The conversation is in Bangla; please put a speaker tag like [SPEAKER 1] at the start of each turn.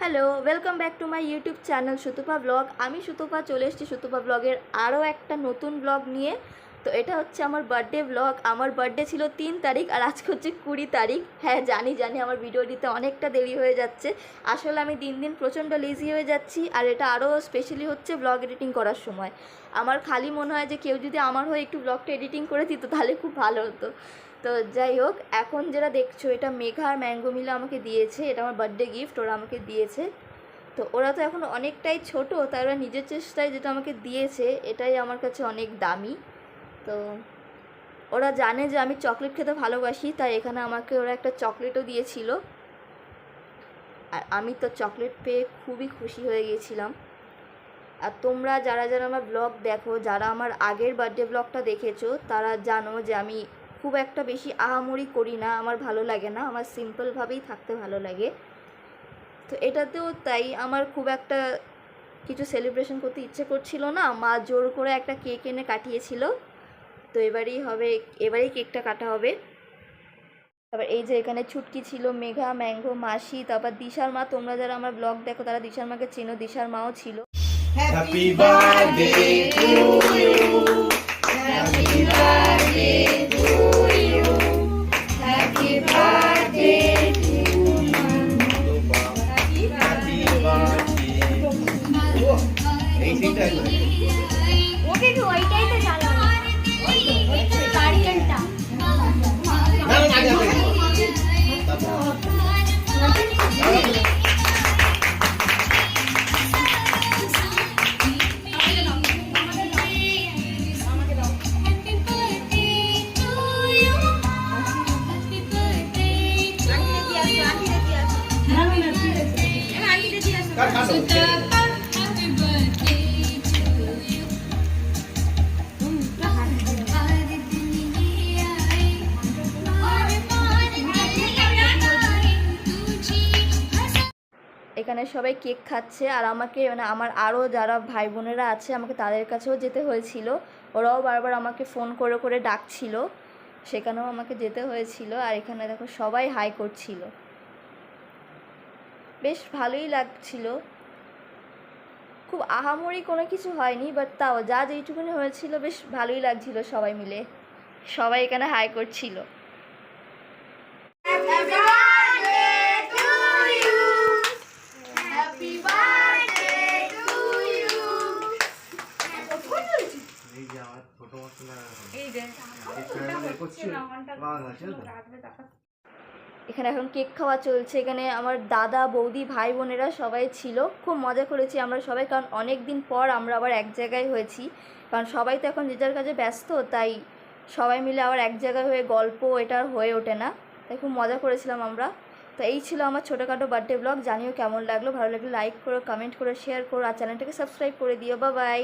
[SPEAKER 1] Hello, welcome back to my YouTube channel Sutapa blog. আমি সুতপা চলে এসেছি সুতপা ব্লগের আরও একটা নতুন ব্লগ নিয়ে। তো এটা হচ্ছে আমার বার্থডে ব্লগ। আমার বার্থডে ছিল 3 তারিখ আর আজকে হচ্ছে 20 তারিখ। হ্যাঁ জানি আমার ভিডিও দিতে অনেকটা দেরি হয়ে যাচ্ছে। আসলে আমি দিন দিন প্রচণ্ড লেজি হয়ে যাচ্ছি, আর এটা আরও স্পেশালি হচ্ছে ব্লগ এডিটিং করার সময়। আমার খালি মনে হয় যে কেউ যদি আমার হয়ে একটু ব্লগটা এডিটিং করে দিত তাহলে খুব ভালো হতো। তো যাই হোক, এখন যেটা দেখছো এটা মেঘা আর ম্যাঙ্গো মিলে আমাকে দিয়েছে। এটা আমার বার্থডে গিফট, ওরা আমাকে দিয়েছে। তো ওরা তো এখন অনেকটাই ছোট, তাই ওরা নিজের চেষ্টায় যেটা আমাকে দিয়েছে এটাই আমার কাছে অনেক দামি। তো ওরা জানে যে আমি চকলেট খেতে ভালোবাসি, তাই এখানে আমাকে ওরা একটা চকলেটও দিয়েছিল। আর আমি তো চকলেট পেয়ে খুবই খুশি হয়ে গিয়েছিলাম। আর তোমরা যারা যারা আমার ব্লগ দেখো, যারা আমার আগের বার্থডে ব্লগটা দেখেছো, তারা জানো যে আমি খুব একটা বেশি আহামরি করি না, আমার ভালো লাগে না, আমার সিম্পলভাবেই থাকতে ভালো লাগে। তো এটাতেও তাই, আমার খুব একটা কিছু সেলিব্রেশন করতে ইচ্ছে করছিল না। মা জোর করে একটা কেক এনে কাটিয়েছিল। তো এবারেই কেকটা কাটা হবে। তারপর এই যে এখানে ছুটকি ছিল, মেঘা, ম্যাঙ্গো, মাসি, তারপর দিশার মা। তোমরা যারা আমার ব্লগ দেখো তারা দিশার মাকে চেনো, দিশার মাও ছিল।
[SPEAKER 2] Happy birthday to you. Happy birthday to you. Happy birthday to you. Happy birthday. এই সিনটা
[SPEAKER 3] ওকে তো ওইটাই তো চালানো গার্ডিয়ানটা
[SPEAKER 2] না না আগে আগে
[SPEAKER 1] এখানে সবাই কেক খাচ্ছে, আর আমাকে মানে আমার আরও যারা ভাই বোনেরা আছে আমাকে তাদের কাছেও যেতে হয়েছিল। ওরাও বারবার আমাকে ফোন করে করে ডাকছিল, সেখানেও আমাকে যেতে হয়েছিল। আর এখানে দেখো সবাই হাই করছিল, বেশ ভালোই লাগছিল। খুব আহামরি কোনো কিছু হয়নি, বাট তাও যা যেইটুকুনি হয়েছিল বেশ ভালোই লাগছিল। সবাই মিলে সবাই এখানে হাই করছিল। এখানে এখন কেক খাওয়া চলছে। এখানে আমার দাদা, বৌদি, ভাই বোনেরা সবাই ছিল। খুব মজা করেছি আমরা সবাই, কারণ অনেক দিন পর আমরা আবার এক জায়গায় হয়েছি। কারণ সবাই তো এখন যে যার কাজে ব্যস্ত, তাই সবাই মিলে আবার এক জায়গায় হয়ে গল্প এটা হয়ে ওঠে না। তাই খুব মজা করেছিলাম আমরা। তো এই ছিল আমার ছোটোখাটো বার্থডে ব্লগ। জানিও কেমন লাগলো, ভালো লাগলে লাইক করো, কমেন্ট করো, শেয়ার করো, আর চ্যানেলটাকে সাবস্ক্রাইব করে দিও। Bye bye.